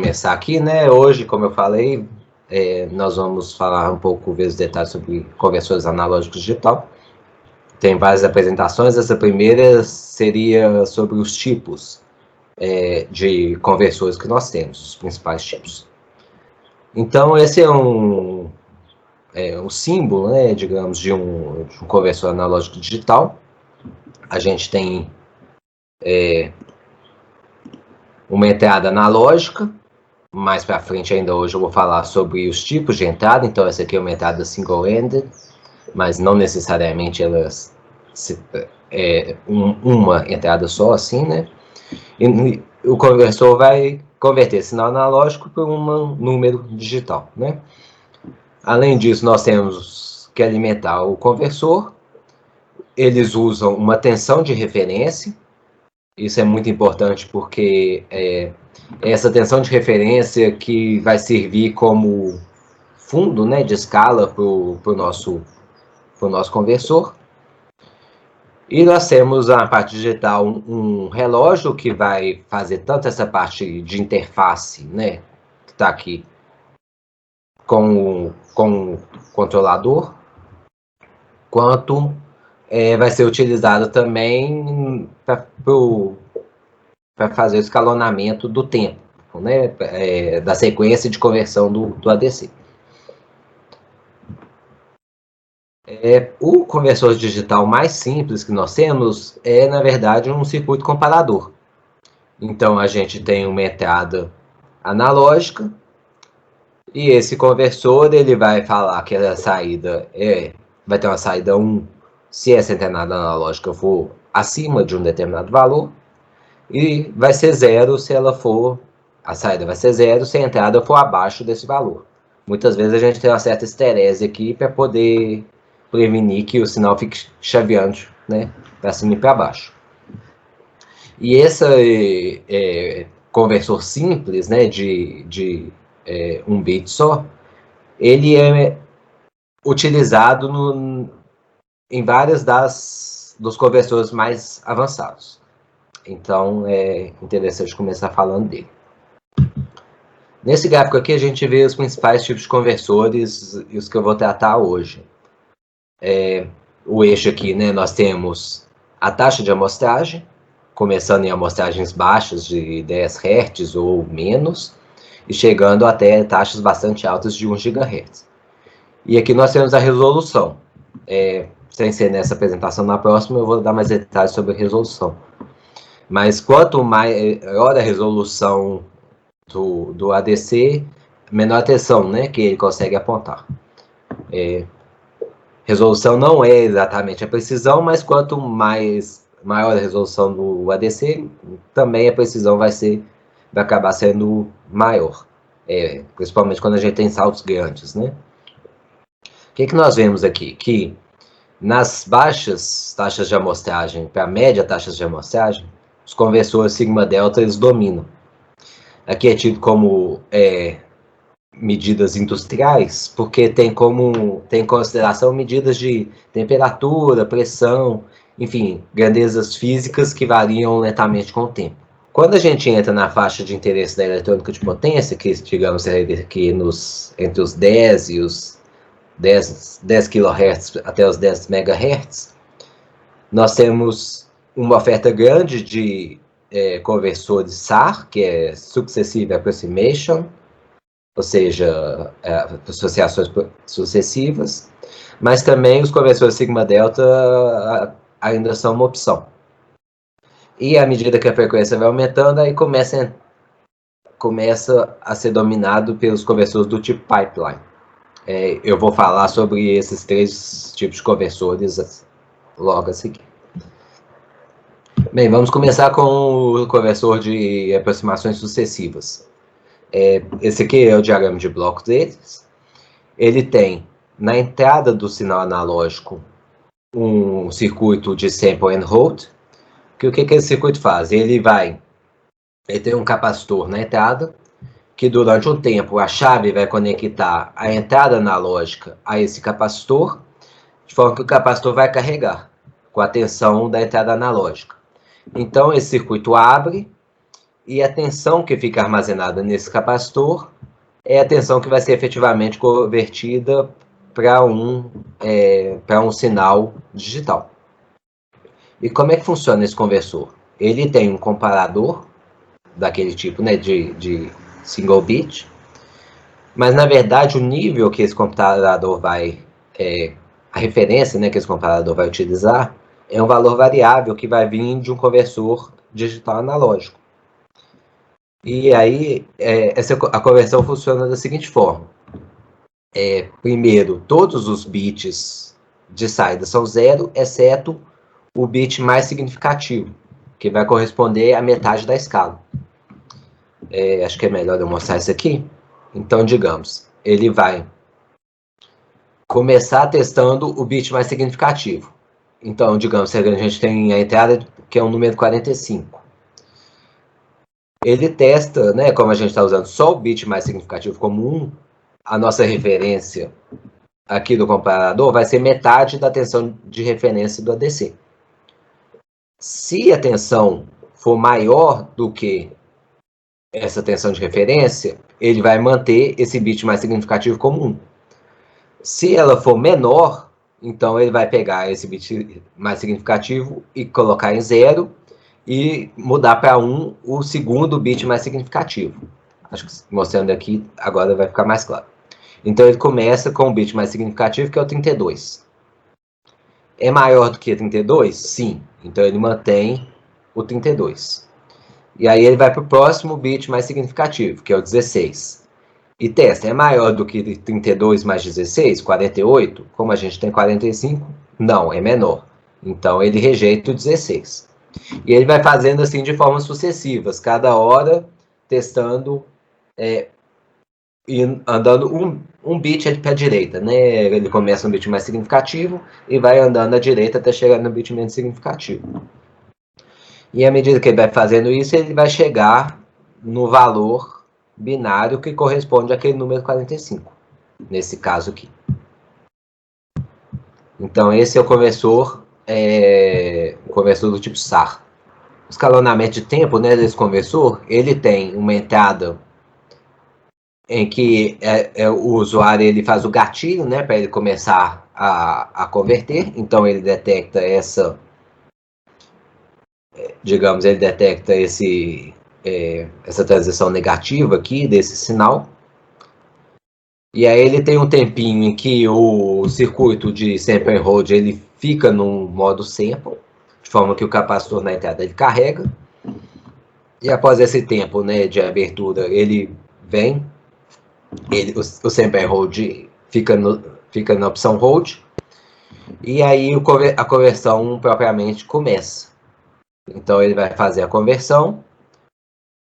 começar aqui, né? Hoje, como eu falei, nós vamos falar um pouco, ver os detalhes sobre conversores analógicos digital. Tem várias apresentações. Essa primeira seria sobre os tipos de conversores que nós temos, os principais tipos. Então, esse é um símbolo, né, digamos, de um conversor analógico digital. A gente tem uma entrada analógica. Mais para frente ainda hoje eu vou falar sobre os tipos de entrada. Então essa aqui é uma entrada single-ended, mas não necessariamente elas uma entrada só, assim, né? E o conversor vai converter sinal analógico para um número digital, né? Além disso, nós temos que alimentar o conversor. Eles usam uma tensão de referência. Isso é muito importante porque essa tensão de referência que vai servir como fundo, né, de escala para o nosso conversor. E nós temos na parte digital um relógio que vai fazer tanto essa parte de interface, né, que está aqui, com o controlador, quanto vai ser utilizado também para fazer o escalonamento do tempo, né, da sequência de conversão do ADC. O conversor digital mais simples que nós temos na verdade, um circuito comparador. Então, a gente tem uma entrada analógica e esse conversor ele vai falar que a saída vai ter uma saída 1 se essa entrada analógica for acima de um determinado valor, e vai ser 0 se ela for, a saída vai ser 0 se a entrada for abaixo desse valor. Muitas vezes a gente tem uma certa esterese aqui para poder prevenir que o sinal fique chaveando, né, para cima e para baixo. E esse conversor simples, né, de um bit só, ele é utilizado em várias dos conversores mais avançados. Então, é interessante começar falando dele. Nesse gráfico aqui, a gente vê os principais tipos de conversores e os que eu vou tratar hoje. O eixo aqui, né, nós temos a taxa de amostragem, começando em amostragens baixas de 10 Hz ou menos, e chegando até taxas bastante altas de 1 GHz. E aqui nós temos a resolução. Sem ser nessa apresentação, na próxima eu vou dar mais detalhes sobre a resolução. Mas quanto maior a resolução do ADC, menor a tensão, né, que ele consegue apontar. Resolução não é exatamente a precisão, mas quanto maior a resolução do ADC, também a precisão vai acabar sendo maior, principalmente quando a gente tem saltos grandes, né? O que nós vemos aqui? Que nas baixas taxas de amostragem para média taxas de amostragem, os conversores sigma-delta eles dominam. Aqui é tido como medidas industriais, porque tem em consideração medidas de temperatura, pressão, enfim, grandezas físicas que variam lentamente com o tempo. Quando a gente entra na faixa de interesse da eletrônica de potência, que digamos aqui entre os 10 e os 10 kHz até os 10 MHz, nós temos uma oferta grande de conversores SAR, que é Successive Approximation, ou seja, associações sucessivas, mas também os conversores sigma-delta ainda são uma opção. E à medida que a frequência vai aumentando, aí começa a ser dominado pelos conversores do tipo pipeline. Eu vou falar sobre esses 3 tipos de conversores logo a seguir. Bem, vamos começar com o conversor de aproximações sucessivas. Esse aqui é o diagrama de bloco deles. Ele tem, na entrada do sinal analógico, um circuito de sample and hold. O que esse circuito faz? Ele tem um capacitor na entrada, que durante um tempo a chave vai conectar a entrada analógica a esse capacitor, de forma que o capacitor vai carregar com a tensão da entrada analógica. Então, esse circuito abre e a tensão que fica armazenada nesse capacitor é a tensão que vai ser efetivamente convertida para um sinal digital. E como é que funciona esse conversor? Ele tem um comparador daquele tipo, né, de single bit, mas na verdade o nível que esse comparador vai, a referência, né, que esse comparador vai utilizar é um valor variável que vai vir de um conversor digital analógico. E aí a conversão funciona da seguinte forma. Primeiro, todos os bits de saída são zero, exceto o bit mais significativo, que vai corresponder à metade da escala. Acho que é melhor eu mostrar isso aqui. Então, digamos, ele vai começar testando o bit mais significativo. Então, digamos, a gente tem a entrada que é o número 45. Ele testa, né, como a gente está usando só o bit mais significativo como 1, a nossa referência aqui do comparador vai ser metade da tensão de referência do ADC. Se a tensão for maior do que essa tensão de referência, ele vai manter esse bit mais significativo como 1. Se ela for menor, então ele vai pegar esse bit mais significativo e colocar em 0 e mudar para 1 o segundo bit mais significativo. Acho que mostrando aqui, agora vai ficar mais claro. Então ele começa com o bit mais significativo, que é o 32. É maior do que 32? Sim. Então ele mantém o 32. E aí ele vai para o próximo bit mais significativo, que é o 16. E testa, é maior do que 32 mais 16, 48? Como a gente tem 45? Não, é menor. Então ele rejeita o 16. E ele vai fazendo assim de formas sucessivas, cada hora testando e andando um bit para a direita, né? Ele começa no bit mais significativo e vai andando à direita até chegar no bit menos significativo. E à medida que ele vai fazendo isso, ele vai chegar no valor binário que corresponde àquele número 45, nesse caso aqui. Então esse é o conversor do tipo SAR. O escalonamento de tempo, né, desse conversor, ele tem uma entrada em que o usuário ele faz o gatilho, né, para ele começar a converter. Então ele detecta essa, digamos, ele detecta essa transição negativa aqui desse sinal. E aí ele tem um tempinho em que o circuito de sample and hold ele fica no modo sample, de forma que o capacitor na entrada ele carrega. E após esse tempo, né, de abertura, ele vem, o sample and hold fica na opção hold, e aí a conversão propriamente começa. Então ele vai fazer a conversão.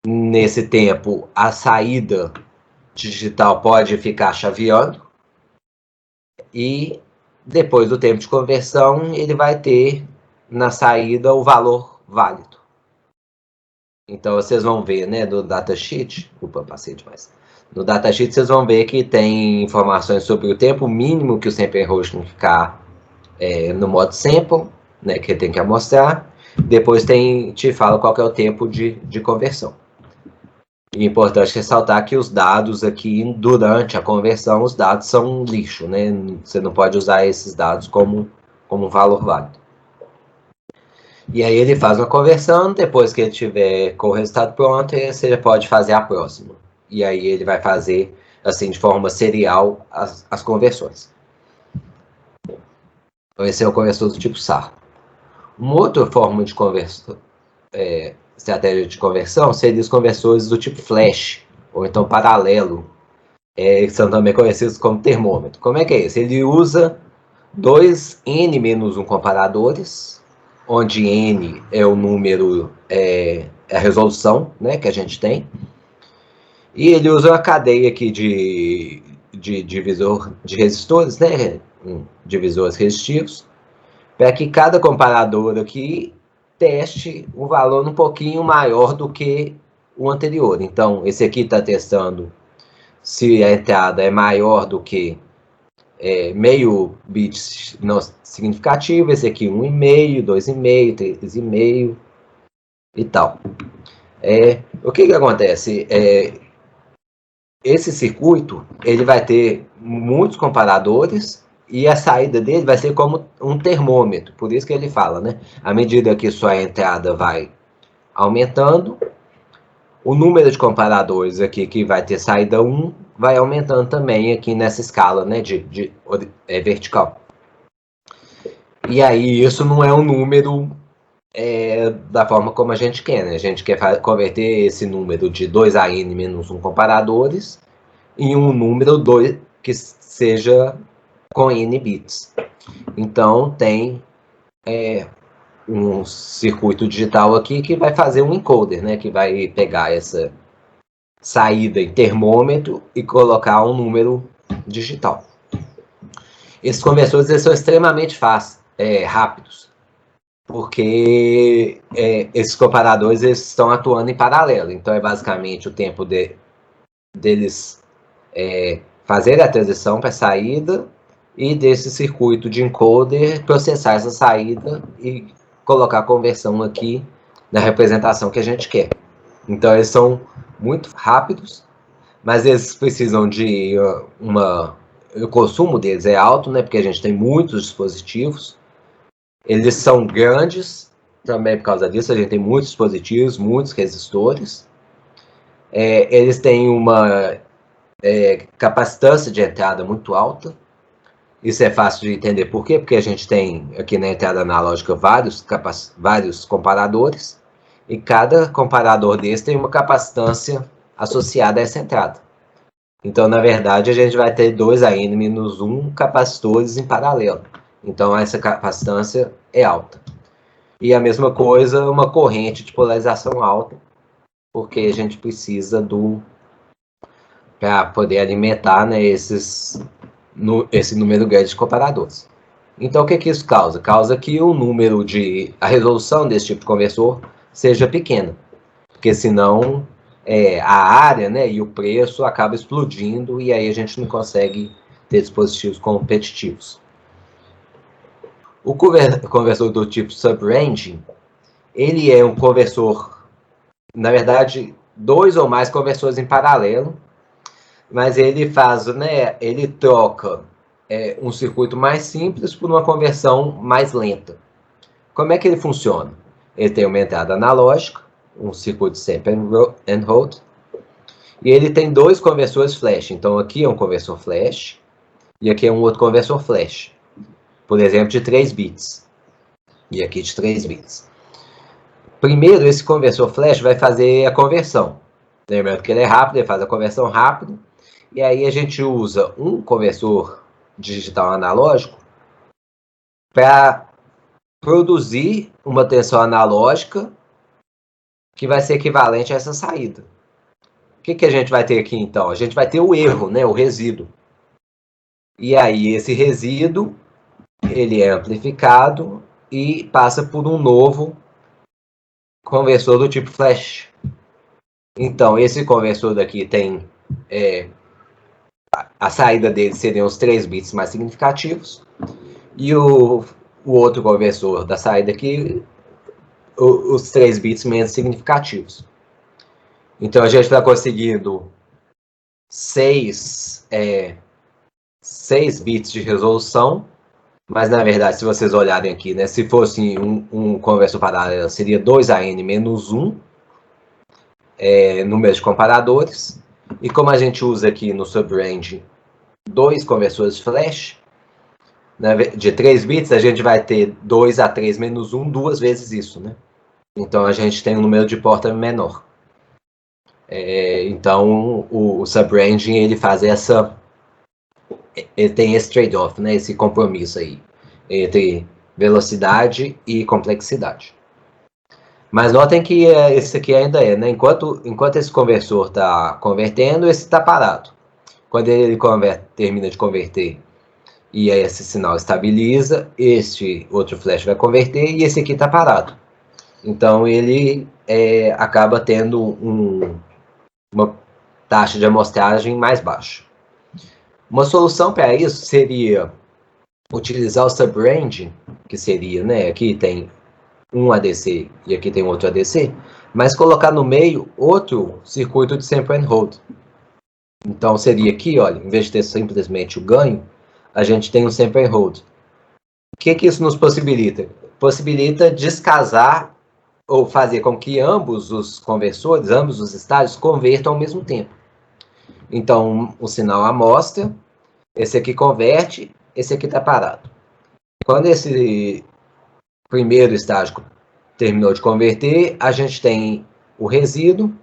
Nesse tempo, a saída digital pode ficar chaveando, e depois do tempo de conversão, ele vai ter na saída o valor válido. Então vocês vão ver, né, do datasheet, passei demais. No datasheet vocês vão ver que tem informações sobre o tempo mínimo que o sample and hold tem que ficar no modo sample, né, que tem que amostrar. Depois te fala qual que é o tempo de conversão. E é importante ressaltar que os dados aqui, durante a conversão, os dados são lixo, né? Você não pode usar esses dados como um valor válido. E aí ele faz uma conversão, depois que ele tiver com o resultado pronto, você já pode fazer a próxima. E aí ele vai fazer, assim, de forma serial, as conversões. Então esse é o conversor do tipo SAR. Uma outra forma de estratégia de conversão seria os conversores do tipo flash, ou então paralelo, que são também conhecidos como termômetro. Como é que é isso? Ele usa dois N-1 comparadores, onde N é o número, a resolução, né, que a gente tem, e ele usa uma cadeia aqui de divisor de resistores, né, divisores resistivos, para que cada comparador aqui teste um valor um pouquinho maior do que o anterior. Então, esse aqui está testando se a entrada é maior do que meio bit não significativo, esse aqui 1,5, 2,5, 3,5 e tal. O que acontece? Esse circuito ele vai ter muitos comparadores e a saída dele vai ser como um termômetro. Por isso que ele fala, né? À medida que sua entrada vai aumentando, o número de comparadores aqui que vai ter saída 1 vai aumentando também aqui nessa escala, né, vertical. E aí isso não é um número da forma como a gente quer, né? A gente quer converter esse número de 2AN menos 1 comparadores em um número 2 que seja com N bits. Então tem um circuito digital aqui que vai fazer um encoder, né? Que vai pegar essa saída em termômetro e colocar um número digital. Esses conversores eles são extremamente rápidos, porque esses comparadores eles estão atuando em paralelo. Então é basicamente o tempo deles fazer a transição para a saída e desse circuito de encoder processar essa saída e colocar a conversão aqui na representação que a gente quer. Então eles são muito rápidos, mas eles precisam de o consumo deles é alto, né? Porque a gente tem muitos dispositivos. Eles são grandes também por causa disso. A gente tem muitos dispositivos, muitos resistores. Eles têm uma capacitância de entrada muito alta. Isso é fácil de entender por quê? Porque a gente tem aqui na entrada analógica vários comparadores e cada comparador desse tem uma capacitância associada a essa entrada. Então, na verdade, a gente vai ter 2AN-1 capacitores em paralelo. Então, essa capacitância é alta. E a mesma coisa, uma corrente de polarização alta, porque a gente precisa para poder alimentar, né, esse número grande de comparadores. Então, o que isso causa? Causa que a resolução desse tipo de conversor seja pequena, porque senão a área, né, e o preço acaba explodindo e aí a gente não consegue ter dispositivos competitivos. O conversor do tipo subrange, ele é um conversor, na verdade, 2 ou mais conversores em paralelo, mas ele ele troca um circuito mais simples por uma conversão mais lenta. Como é que ele funciona? Ele tem uma entrada analógica, um circuito sample and hold, e ele tem 2 conversores flash. Então aqui é um conversor flash e aqui é um outro conversor flash. Por exemplo, de 3 bits. E aqui de 3 bits. Primeiro, esse conversor flash vai fazer a conversão. Lembrando que ele é rápido, ele faz a conversão rápido. E aí a gente usa um conversor digital analógico para produzir uma tensão analógica que vai ser equivalente a essa saída. O que a gente vai ter aqui, então? A gente vai ter o erro, né, o resíduo. E aí esse resíduo, ele é amplificado e passa por um novo conversor do tipo flash. Então, esse conversor daqui tem... a saída dele seriam os 3 bits mais significativos. E o outro conversor da saída aqui, os 3 bits menos significativos. Então, a gente está conseguindo 6 bits de resolução, mas, na verdade, se vocês olharem aqui, né, se fosse um conversor paralelo, seria 2AN menos 1, número de comparadores. E como a gente usa aqui no subrange 2 conversores flash, né, de 3 bits, a gente vai ter 2 a 3 menos 1, 2 vezes isso, né? Então, a gente tem um número de porta menor. Então, o subrange, ele faz ele tem esse trade-off, né, esse compromisso aí, entre velocidade e complexidade. Mas notem que esse aqui ainda né? Enquanto esse conversor está convertendo, esse está parado. Quando ele termina de converter e aí esse sinal estabiliza, este outro flash vai converter e esse aqui está parado. Então ele acaba tendo uma taxa de amostragem mais baixa. Uma solução para isso seria utilizar o subrange, que seria, né, aqui tem um ADC e aqui tem outro ADC, mas colocar no meio outro circuito de sample and hold. Então seria aqui, olha, em vez de ter simplesmente o ganho, a gente tem um sample and hold. O que isso nos possibilita? Possibilita descasar ou fazer com que ambos os conversores, ambos os estágios, convertam ao mesmo tempo. Então, o sinal amostra, esse aqui converte, esse aqui está parado. Quando esse primeiro estágio terminou de converter, a gente tem o resíduo,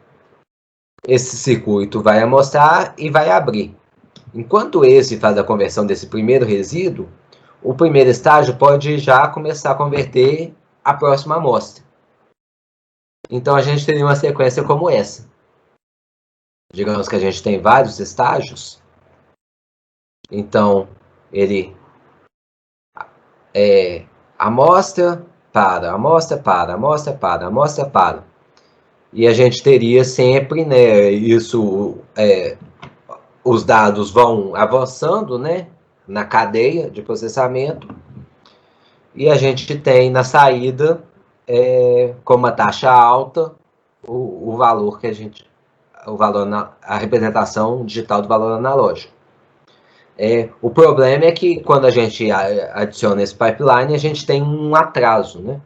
esse circuito vai amostrar e vai abrir. Enquanto esse faz a conversão desse primeiro resíduo, o primeiro estágio pode já começar a converter a próxima amostra. Então, a gente teria uma sequência como essa. Digamos que a gente tem vários estágios. Então, ele amostra, para, amostra, para, amostra, para, amostra, para. E a gente teria sempre, né, isso, os dados vão avançando, né, na cadeia de processamento. E a gente tem na saída, com uma taxa alta, o valor que a representação digital do valor analógico. O problema é que quando a gente adiciona esse pipeline, a gente tem um atraso, né?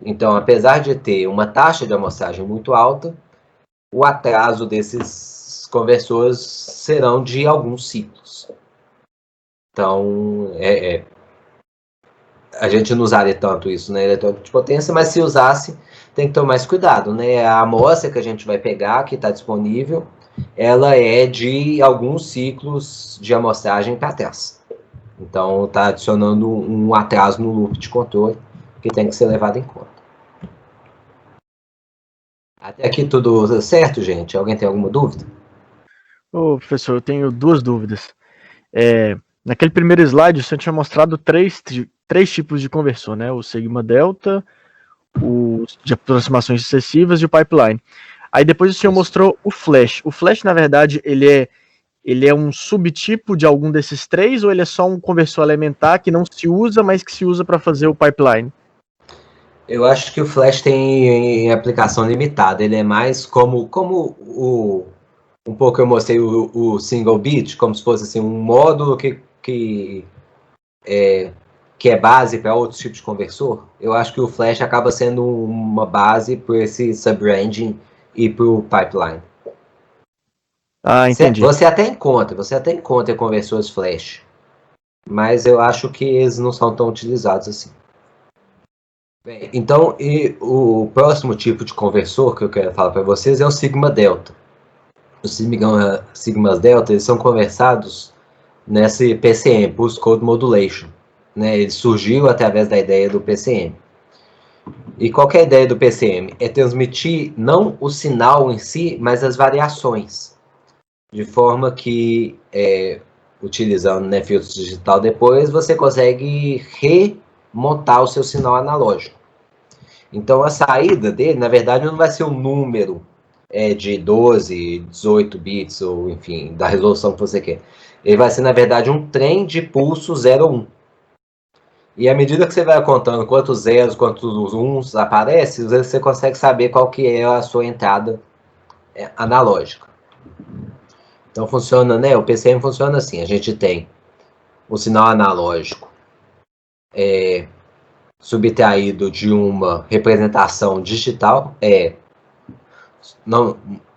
Então, apesar de ter uma taxa de amostragem muito alta, o atraso desses conversores serão de alguns ciclos. Então, a gente não usaria tanto isso na eletrônica de potência, mas se usasse, tem que tomar mais cuidado, né? A amostra que a gente vai pegar, que está disponível, ela é de alguns ciclos de amostragem para trás. Então, está adicionando um atraso no loop de controle, que tem que ser levado em conta. Até aqui tudo certo, gente? Alguém tem alguma dúvida? Ô, professor, eu tenho duas dúvidas. Naquele primeiro slide, você tinha mostrado três tipos de conversor, né? O Sigma Delta, o de aproximações sucessivas e o pipeline. Aí depois o senhor mostrou o Flash. O Flash, na verdade, ele é um subtipo de algum desses três, ou ele é só um conversor elementar que não se usa, mas que se usa para fazer o pipeline? Eu acho que o Flash tem aplicação limitada. Ele é mais como um pouco eu mostrei o single bit, como se fosse assim, um módulo que é base para outros tipos de conversor. Eu acho que o Flash acaba sendo uma base para esse sub-ranging e para o pipeline. Ah, entendi. Você até encontra conversores Flash, mas eu acho que eles não são tão utilizados assim. Bem, então, o próximo tipo de conversor que eu quero falar para vocês é o Sigma Delta. Os Sigma Delta, eles são conversados nesse PCM, Pulse Code Modulation. Né? Ele surgiu através da ideia do PCM. E qual que é a ideia do PCM? É transmitir não o sinal em si, mas as variações. De forma que, utilizando, né, filtro digital depois, você consegue remontar o seu sinal analógico. Então, a saída dele, na verdade, não vai ser um número de 12, 18 bits, ou enfim, da resolução que você quer. Ele vai ser, na verdade, um trem de pulso 0, 1. E à medida que você vai contando quantos zeros, quantos uns aparecem, você consegue saber qual que é a sua entrada analógica. Então funciona, né? O PCM funciona assim, a gente tem o sinal analógico subtraído de uma representação digital,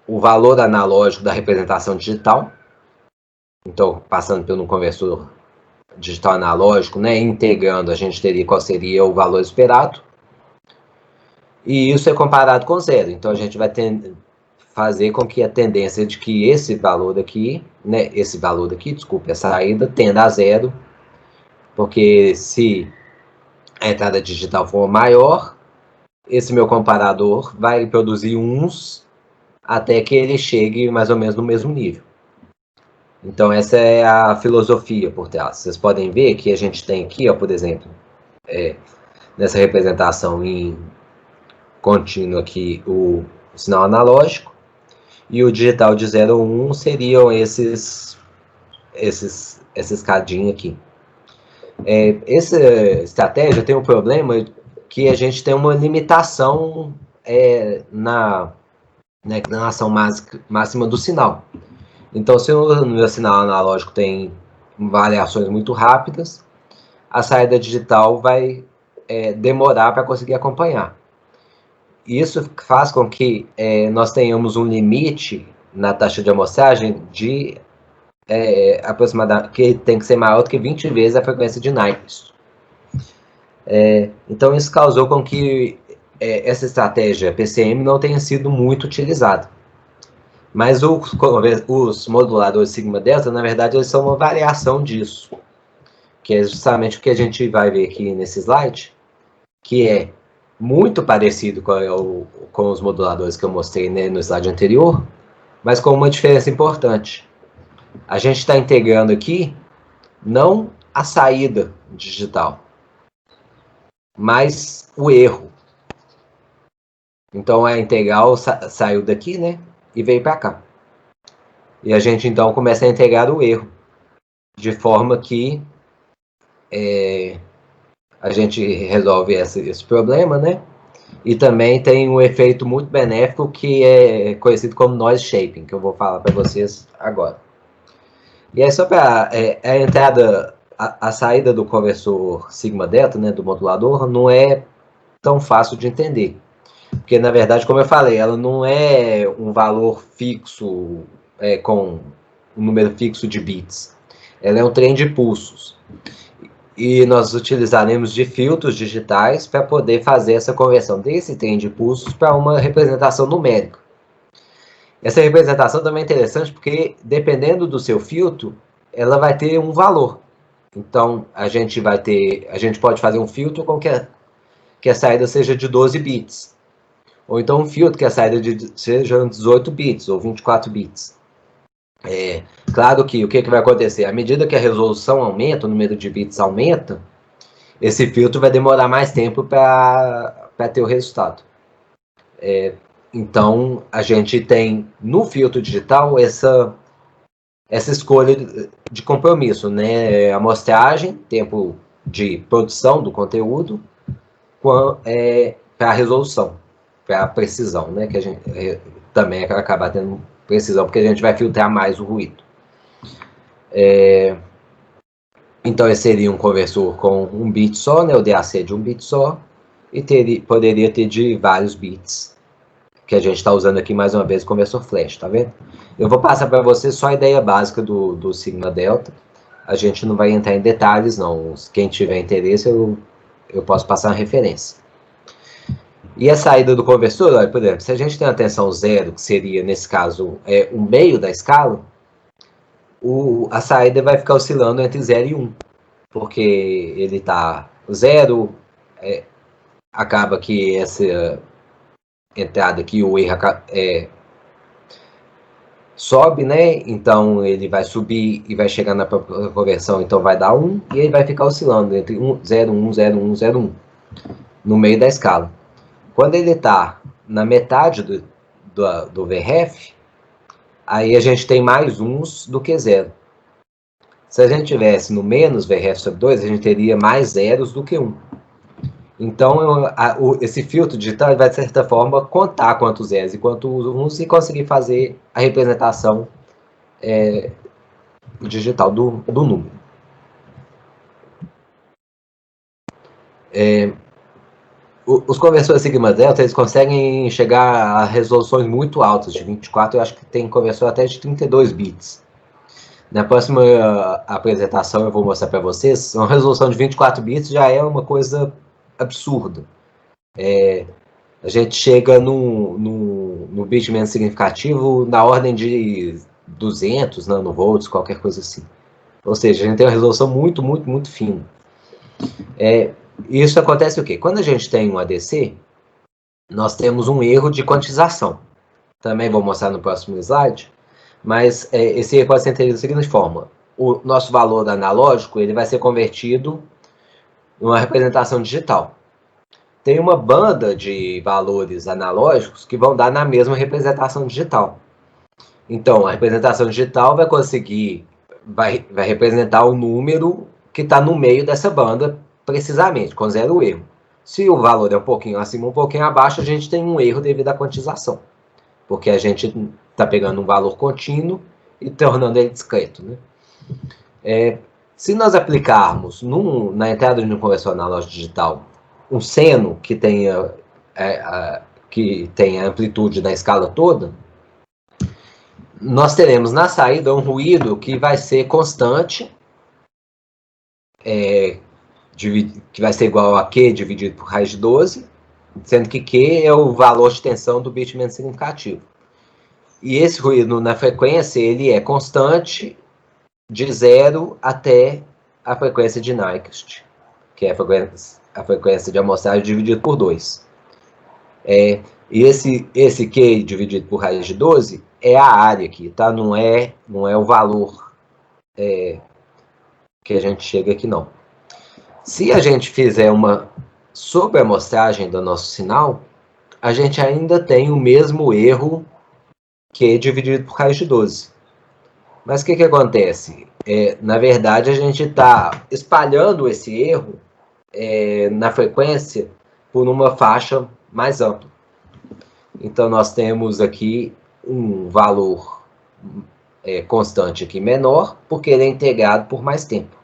o valor analógico da representação digital, então passando por um conversor digital analógico, né, integrando, a gente teria qual seria o valor esperado, e isso é comparado com zero, então a gente vai fazer com que a tendência de que esse valor aqui, né, a saída, tenda a zero, porque se a entrada digital for maior, esse meu comparador vai produzir uns até que ele chegue mais ou menos no mesmo nível. Então, essa é a filosofia por trás. Vocês podem ver que a gente tem aqui, ó, por exemplo, nessa representação em contínuo aqui, o sinal analógico, e o digital de 0 a 1 seriam esses cadinhos aqui. Essa estratégia tem um problema que a gente tem uma limitação na inclinação máxima do sinal. Então, se o meu sinal analógico tem variações muito rápidas, a saída digital vai demorar para conseguir acompanhar. Isso faz com que nós tenhamos um limite na taxa de amostragem de aproximadamente, que tem que ser maior do que 20 vezes a frequência de Nyquist. Então, isso causou com que essa estratégia PCM não tenha sido muito utilizada. Mas os moduladores sigma-delta, na verdade, eles são uma variação disso, que é justamente o que a gente vai ver aqui nesse slide, que é muito parecido com os moduladores que eu mostrei, né, no slide anterior, mas com uma diferença importante. A gente está integrando aqui não a saída digital, mas o erro. Então, a integral saiu daqui, né, e veio para cá. E a gente, então, começa a integrar o erro, de forma que a gente resolve esse problema, né? E também tem um efeito muito benéfico que é conhecido como noise shaping, que eu vou falar para vocês agora. E aí, só para a entrada, a saída do conversor sigma-delta, né, do modulador, não é tão fácil de entender. Porque, na verdade, como eu falei, ela não é um valor fixo, com um número fixo de bits. Ela é um trem de pulsos. E nós utilizaremos de filtros digitais para poder fazer essa conversão desse trem de pulsos para uma representação numérica. Essa representação também é interessante porque, dependendo do seu filtro, ela vai ter um valor. Então, a gente pode fazer um filtro com que a saída seja de 12 bits. Ou então um filtro que a saída seja 18 bits ou 24 bits. Claro que o que vai acontecer? À medida que a resolução aumenta, o número de bits aumenta, esse filtro vai demorar mais tempo para ter o resultado. Então, a gente tem no filtro digital essa escolha de compromisso, né? Amostragem, tempo de produção do conteúdo, para a resolução, para a precisão, né? Que a gente também acaba tendo precisão, porque a gente vai filtrar mais o ruído. Então, esse seria um conversor com um bit só, né? O DAC de um bit só, e poderia ter de vários bits, que a gente está usando aqui mais uma vez o conversor flash, tá vendo? Eu vou passar para vocês só a ideia básica do sigma-delta. A gente não vai entrar em detalhes, não. Quem tiver interesse, eu posso passar uma referência. E a saída do conversor, olha, por exemplo, se a gente tem uma tensão zero, que seria, nesse caso, o meio da escala, a saída vai ficar oscilando entre 0 e 1. Porque ele está 0, acaba que essa entrada aqui, o erro sobe, né? Então ele vai subir e vai chegar na própria conversão, então vai dar 1, e ele vai ficar oscilando entre 0, 1, 0, 1, 0, 1, no meio da escala. Quando ele está na metade do VREF, aí a gente tem mais uns do que 0. Se a gente tivesse no menos VREF sobre 2, a gente teria mais zeros do que 1. Então, esse filtro digital vai, de certa forma, contar quantos zeros e quantos uns e conseguir fazer a representação digital do número. Os conversores sigma-delta, eles conseguem chegar a resoluções muito altas, de 24, eu acho que tem conversor até de 32 bits. Na próxima apresentação eu vou mostrar para vocês, uma resolução de 24 bits já é uma coisa absurda. A gente chega no bit menos significativo na ordem de 200 nanovolts, qualquer coisa assim. Ou seja, a gente tem uma resolução muito, muito, muito fina. Isso acontece o quê? Quando a gente tem um ADC, nós temos um erro de quantização. Também vou mostrar no próximo slide, mas esse erro pode ser entendido da seguinte forma. O nosso valor analógico ele vai ser convertido em uma representação digital. Tem uma banda de valores analógicos que vão dar na mesma representação digital. Então, a representação digital vai representar o número que está no meio dessa banda, precisamente, com 0 erro. Se o valor é um pouquinho acima, um pouquinho abaixo, a gente tem um erro devido à quantização, porque a gente está pegando um valor contínuo e tornando ele discreto, né? Se nós aplicarmos na entrada de um conversor analógico digital um seno que tenha amplitude na escala toda, nós teremos na saída um ruído que vai ser constante, que vai ser igual a Q dividido por raiz de 12, sendo que Q é o valor de tensão do bit menos significativo. E esse ruído na frequência, ele é constante de 0 até a frequência de Nyquist, que é a frequência de amostragem dividido por 2. E esse Q dividido por raiz de 12 é a área aqui, tá? Não é o valor que a gente chega aqui, não. Se a gente fizer uma sobreamostragem do nosso sinal, a gente ainda tem o mesmo erro Q dividido por raiz de 12. Mas o que acontece? Na verdade, a gente está espalhando esse erro na frequência por uma faixa mais ampla. Então, nós temos aqui um valor constante aqui menor, porque ele é integrado por mais tempo.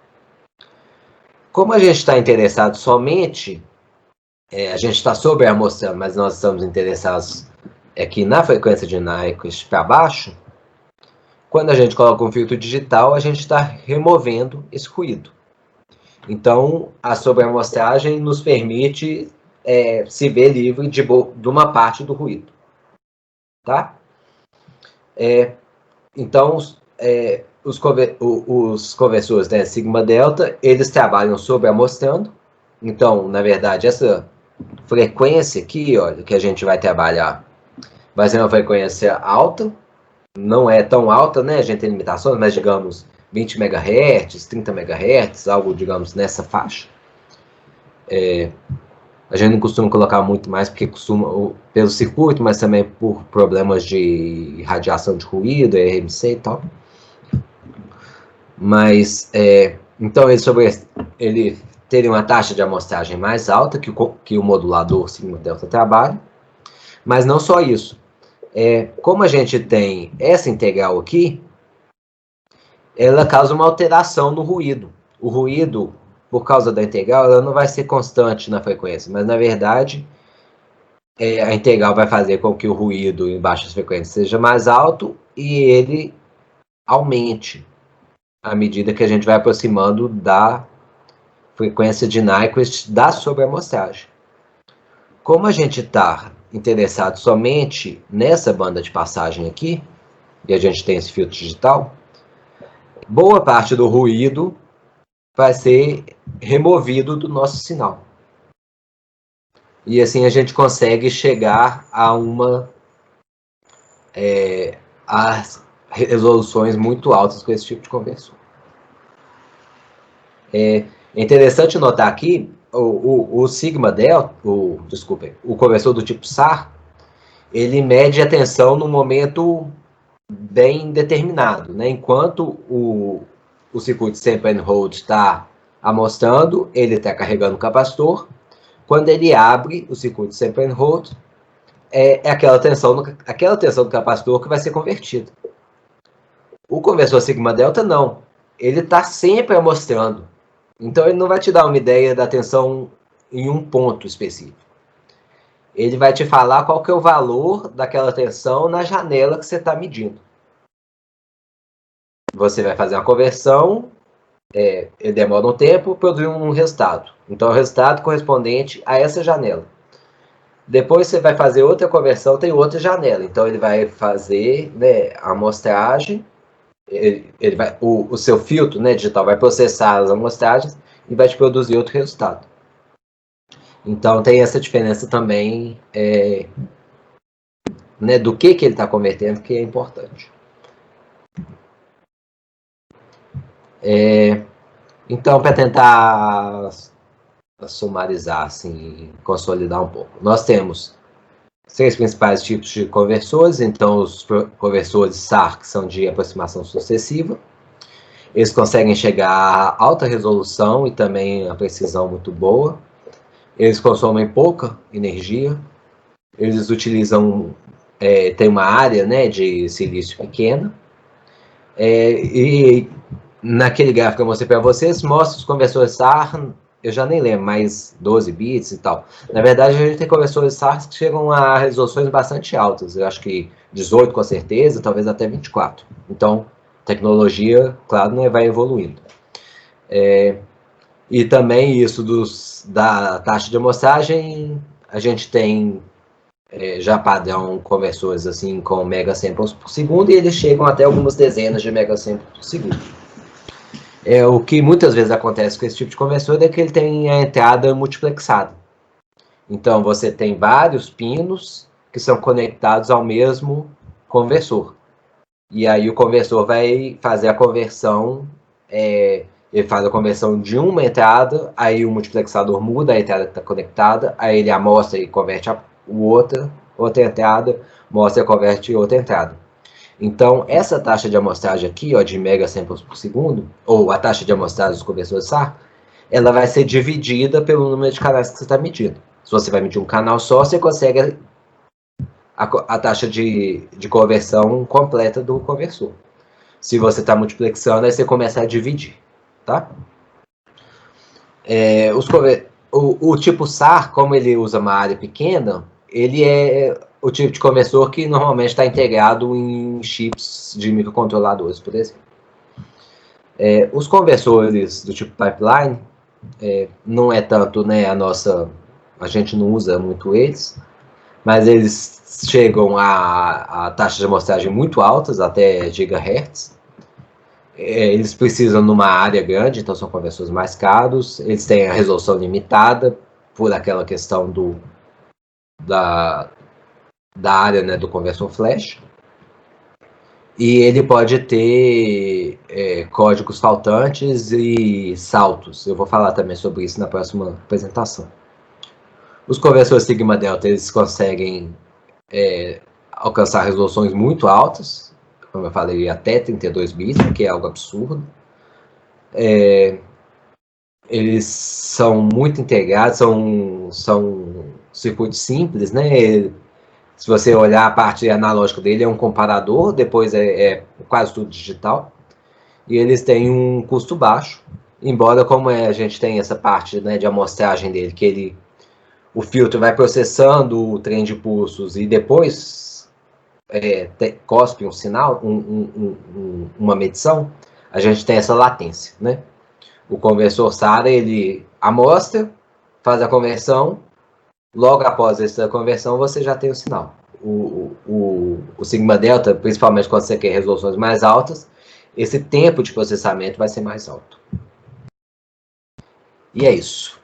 Como a gente está interessado somente, a gente está sobreamostrando, mas nós estamos interessados aqui na frequência de Nyquist para baixo, quando a gente coloca um filtro digital, a gente está removendo esse ruído. Então, a sobreamostragem nos permite se ver livre de uma parte do ruído. Tá? Então, os conversores, né, sigma delta, eles trabalham sobreamostrando. Então, na verdade, essa frequência aqui, olha, que a gente vai trabalhar, vai ser uma frequência alta. Não é tão alta, né? A gente tem limitações, mas digamos 20 MHz, 30 MHz, algo, digamos, nessa faixa. A gente não costuma colocar muito mais, porque costuma, pelo circuito, mas também por problemas de radiação de ruído, RMC e tal. Mas, então, ele teria uma taxa de amostragem mais alta que o modulador sigma delta trabalha. Mas não só isso. Como a gente tem essa integral aqui, ela causa uma alteração no ruído. O ruído, por causa da integral, ela não vai ser constante na frequência, mas, na verdade, a integral vai fazer com que o ruído em baixas frequências seja mais alto e ele aumente à medida que a gente vai aproximando da frequência de Nyquist da sobreamostragem. Como a gente está interessado somente nessa banda de passagem aqui, e a gente tem esse filtro digital, boa parte do ruído vai ser removido do nosso sinal. E assim a gente consegue chegar a a resoluções muito altas com esse tipo de conversor. É interessante notar aqui, o sigma delta, o conversor do tipo SAR, ele mede a tensão no momento bem determinado, né? Enquanto o circuito sample and hold está amostrando, ele está carregando o capacitor. Quando ele abre o circuito sample and hold, é aquela tensão do capacitor que vai ser convertida. O conversor sigma delta não, ele está sempre amostrando. Então ele não vai te dar uma ideia da tensão em um ponto específico. Ele vai te falar qual que é o valor daquela tensão na janela que você está medindo. Você vai fazer uma conversão, ele demora um tempo, produzir um resultado. Então, é o resultado correspondente a essa janela. Depois você vai fazer outra conversão, tem outra janela. Então, ele vai fazer, né, a amostragem, o seu filtro, né, digital vai processar as amostragens e vai te produzir outro resultado. Então, tem essa diferença também, né, do que ele está convertendo, que é importante. Então, para tentar sumarizar, assim, consolidar um pouco, nós temos 3 principais tipos de conversores. Então, os conversores SAR, que são de aproximação sucessiva, eles conseguem chegar a alta resolução e também a precisão muito boa. Eles consomem pouca energia, eles utilizam, tem uma área, né, de silício pequena, e naquele gráfico que eu mostrei para vocês, mostra os conversores SAR, eu já nem lembro, mais 12 bits e tal. Na verdade, a gente tem conversores SAR que chegam a resoluções bastante altas, eu acho que 18 com certeza, talvez até 24. Então, tecnologia, claro, né, vai evoluindo. E também isso da taxa de amostragem, a gente tem já padrão conversores assim com megasamples por segundo e eles chegam até algumas dezenas de megasamples por segundo. O que muitas vezes acontece com esse tipo de conversor é que ele tem a entrada multiplexada. Então você tem vários pinos que são conectados ao mesmo conversor. E aí o conversor vai fazer a conversão, ele faz a conversão de uma entrada, aí o multiplexador muda a entrada que está conectada, aí ele amostra e converte a outra entrada, mostra e converte outra entrada. Então, essa taxa de amostragem aqui, ó, de megasamples por segundo, ou a taxa de amostragem dos conversores SAR, ela vai ser dividida pelo número de canais que você está medindo. Se você vai medir um canal só, você consegue a taxa de conversão completa do conversor. Se você está multiplexando, aí você começa a dividir, tá? O tipo SAR, como ele usa uma área pequena, ele é o tipo de conversor que normalmente está integrado em chips de microcontroladores, por exemplo. Os conversores do tipo pipeline, não é tanto, né, a gente não usa muito eles, mas eles chegam a taxas de amostragem muito altas, até gigahertz. Eles precisam de uma área grande, então são conversores mais caros. Eles têm a resolução limitada por aquela questão da área, né, do conversor flash. E ele pode ter códigos faltantes e saltos. Eu vou falar também sobre isso na próxima apresentação. Os conversores Sigma Delta, eles conseguem alcançar resoluções muito altas, como eu falei, até 32 bits, que é algo absurdo. Eles são muito integrados, são circuitos simples, né? Se você olhar a parte analógica dele, é um comparador, depois é quase tudo digital. E eles têm um custo baixo, embora como a gente tem essa parte, né, de amostragem dele, que o filtro vai processando o trem de pulsos e depois cospe um sinal, uma medição, a gente tem essa latência, né? O conversor SAR, ele amostra, faz a conversão, logo após essa conversão você já tem o sinal. O Sigma Delta, principalmente quando você quer resoluções mais altas, esse tempo de processamento vai ser mais alto. E é isso.